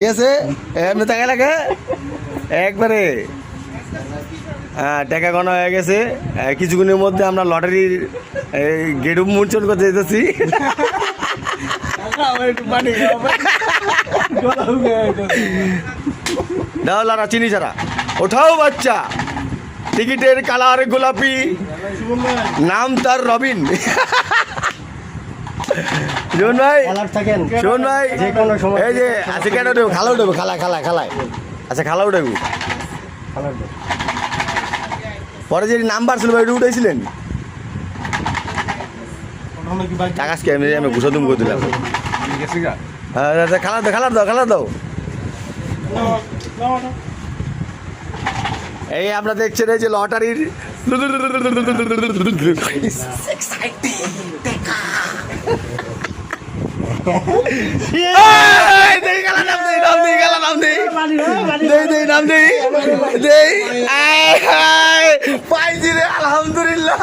ঠিক আছে এমনি টাকা লাগে একবারে। হ্যাঁ টাকা গণা হয়ে গেছে। কিছুক্ষণের মধ্যে আমরা লটারির গেট উন্মোচন করতে যেতেছি। দাও লারা চিনি ছাড়া ওঠাও বাচ্চা। টিকিটের কালার গোলাপি, নাম তার রবিন। শোন ভাই, শোন ভাই, এই যে আজকে কেন দেবো খালা উঠবো, খালায় আচ্ছা খালা উঠবো। পরে যে নাম্বার ছিল ভাই উঠেছিলেন টাকাসকে আমি ঘুষা দুম করে দিলাম। হ্যাঁ খালার দাও। এই আমরা দেখছেন এই যে লটারির আলহামদুলিল্লাহ।